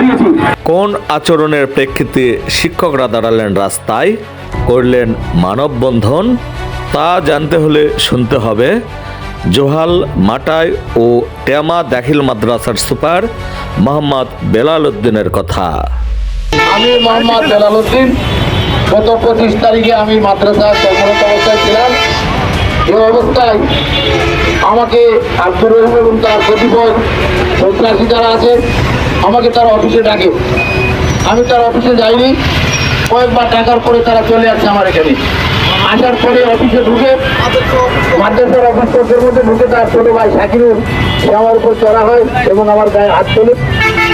হারিয়েছি। কোন আচরণের প্রেক্ষিতে শিক্ষকরা দাঁড়ালেন রাস্তায়, করলেন মানববন্ধন, তা জানতে হলে শুনতে হবে জোহাল মাটাই ও টেমা দাখিল মাদ্রাসার সুপার মোহাম্মদ বেলাল উদ্দিনের কথা। আমি মোহাম্মদ বেলাল উদ্দিন, গত 25 তারিখে আমি মাদ্রাসায় কর্মরত অবস্থায় ছিলাম। এই অবস্থায় আমাকে আব্দুর রহিম এবং তার কতিপয় সন্ত্রাসী যারা আছে আমাকে তার অফিসে ডাকে। আমি তার অফিসে যাইনি, কয়েকবার টাকার পরে তারা চলে আসছে আমার এখানে। আসার পরে অফিসে ঢুকে মাদ্রাসার অফিসের মধ্যে ঢুকে তার ছোট ভাই শাকিরুল সে আমার উপর চড়া হয় এবং আমার গায়ে হাত তোলে।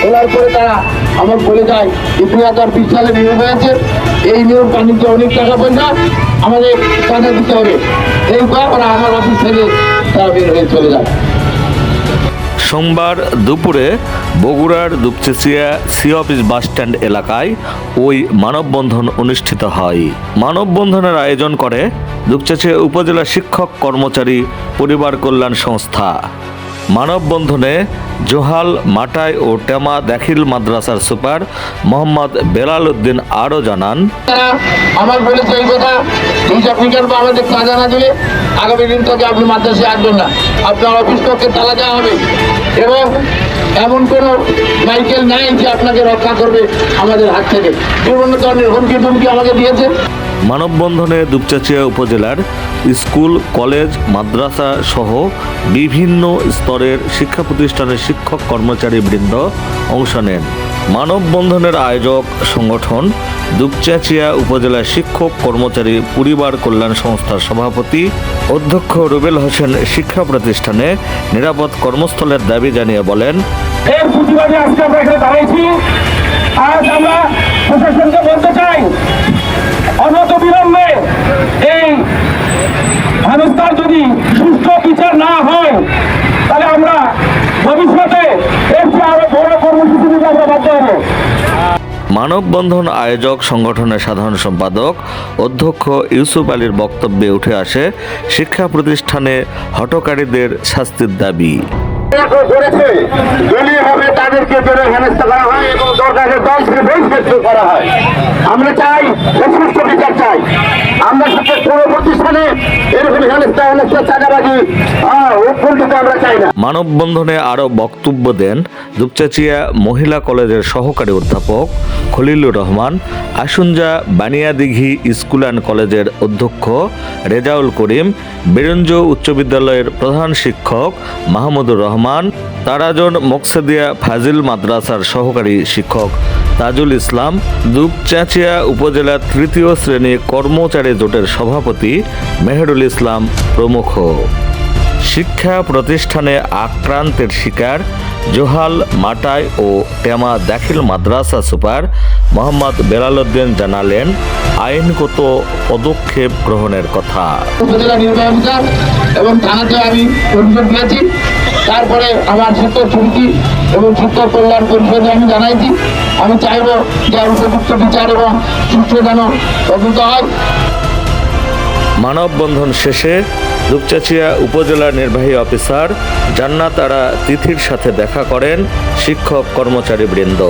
তোলার পরে তারা আমার বলে যায় 2020 সালে নিয়োগ হয়েছে, এই নিয়োগ বাণিজ্যে অনেক টাকা পয়সা আমাদের টাকা দিতে হবে। এই ওরা আমার অফিস থেকে তারা বের হয়ে চলে যায়। সোমবার দুপুরে বগুড়ার দুপচেচিয়া সি অফিস বাসস্ট্যান্ড এলাকায় ওই মানববন্ধন অনুষ্ঠিত হয়। মানববন্ধনের আয়োজন করে দুপচেচিয়া উপজেলা শিক্ষক কর্মচারী পরিবার কল্যাণ সংস্থা। মানববন্ধনে জোহাল মাটাই ও টেমা দাখিল মাদ্রাসার সুপার মোহাম্মদ বেলাল উদ্দিন আরও জানান, আমার বলেছে এই কথা, আমাদের কাজা না দিলে আগামী দিন থেকে আপনি মাদ্রাসায় আসবেন না, আপনার অফিস কক্ষে তালা দেওয়া হবে এবং এমন কোনো মাইকেল নাই যে আপনাকে রক্ষা করবে আমাদের হাত থেকে। বিভিন্ন ধরনের হুমকি টুমকি আমাকে দিয়েছে। মানববন্ধনে দুপচাচিয়া উপজেলার স্কুল, কলেজ, মাদ্রাসা সহ বিভিন্ন স্তরের শিক্ষা প্রতিষ্ঠানের শিক্ষক কর্মচারী বৃন্দ অংশ নেন। মানববন্ধনের আয়োজক সংগঠন দুপচাচিয়া উপজেলা শিক্ষক কর্মচারী পরিবার কল্যাণ সংস্থার সভাপতি অধ্যক্ষ রুবেল হোসেন শিক্ষা প্রতিষ্ঠানে নিরাপদ কর্মস্থলের দাবি জানিয়ে বলেন, এর প্রতিবাদে আজকে আমরা এখানে দাঁড়াইছি। আজ আমরা প্রশাসনকে বলতে চাই, অনত বিলম্বে এই হেনস্থার যদি সুষ্ঠু বিচার না হয় তাহলে আমরা ভবিষ্যতে এর চেয়ে আরো বড় কর্মসূচি নিতে আমরা বাধ্য হব। মানববন্ধন আয়োজক সংগঠনের সাধারণ সম্পাদক অধ্যক্ষ ইউসুফ আলীর বক্তব্যে উঠে আসে শিক্ষা প্রতিষ্ঠানে হটকারীদের শাস্তির দাবি। করেছে দলীয়ভাবে তাদেরকে বেরো হেনস্থা করা হয় এবং দরকারের দল থেকে বহিষ্কৃত করা হয়। আমরা চাই সুষ্ঠু বিচার চাই। আমরা সাথে কোনো প্রতিষ্ঠানে এরকম হেনস্থা চাঁদাবাজি উৎপন্নিত আমরা চাই না। মানববন্ধনে আরও বক্তব্য দেন দুপচাচিয়া মহিলা কলেজের সহকারী অধ্যাপক খলিলুর রহমান, আশুনজা বানিয়াদিঘি স্কুল অ্যান্ড কলেজের অধ্যক্ষ রেজাউল করিম, বেরঞ্জ উচ্চ বিদ্যালয়ের প্রধান শিক্ষক মাহমুদুর রহমান, তারাজন মোকসেদিয়া ফাজিল মাদ্রাসার সহকারী শিক্ষক তাজুল ইসলাম, দুপচাচিয়া উপজেলা তৃতীয় শ্রেণী কর্মচারী জোটের সভাপতি মেহেরুল ইসলাম প্রমুখ। শিক্ষা প্রতিষ্ঠানে আক্রান্তের শিকার জোহাল মাটাই ও টেমা দাখিল মাদ্রাসা সুপার মোহাম্মদ বেলাল উদ্দিন জানালেন আইনগত পদক্ষেপ গ্রহণের কথা। উপজেলা নির্বাহী অফিসার এবং থানাতে আমি অভিযোগ দিয়েছি। তারপরে আমার শিক্ষক সমিতি এবং শিক্ষক কল্যাণ পরিষদে আমি জানাইছি। আমি চাইব যে উপযুক্ত বিচার এবং সুষ্ঠু যেন তদন্ত হয়। মানববন্ধন শেষে দুপচাচিয়া উপজেলা নির্বাহী অফিসার জান্নাত আরা তিথির সাথে দেখা করেন শিক্ষক কর্মচারী বৃন্দ।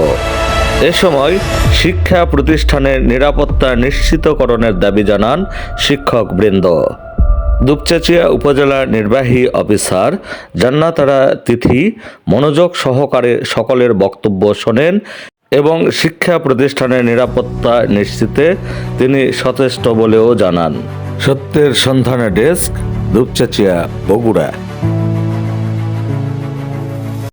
এ সময় শিক্ষা প্রতিষ্ঠানের নিরাপত্তা নিশ্চিতকরণের দাবি জানান শিক্ষক বৃন্দ। দুপচাচিয়া উপজেলা নির্বাহী অফিসার জান্নাত আরা তিথি মনোযোগ সহকারে সকলের বক্তব্য শোনেন এবং শিক্ষা প্রতিষ্ঠানের নিরাপত্তা নিশ্চিতে তিনি সচেষ্ট বলেও জানান। সত্যের সন্ধানে ডেস্ক, দুপচাচিয়া, বগুড়া।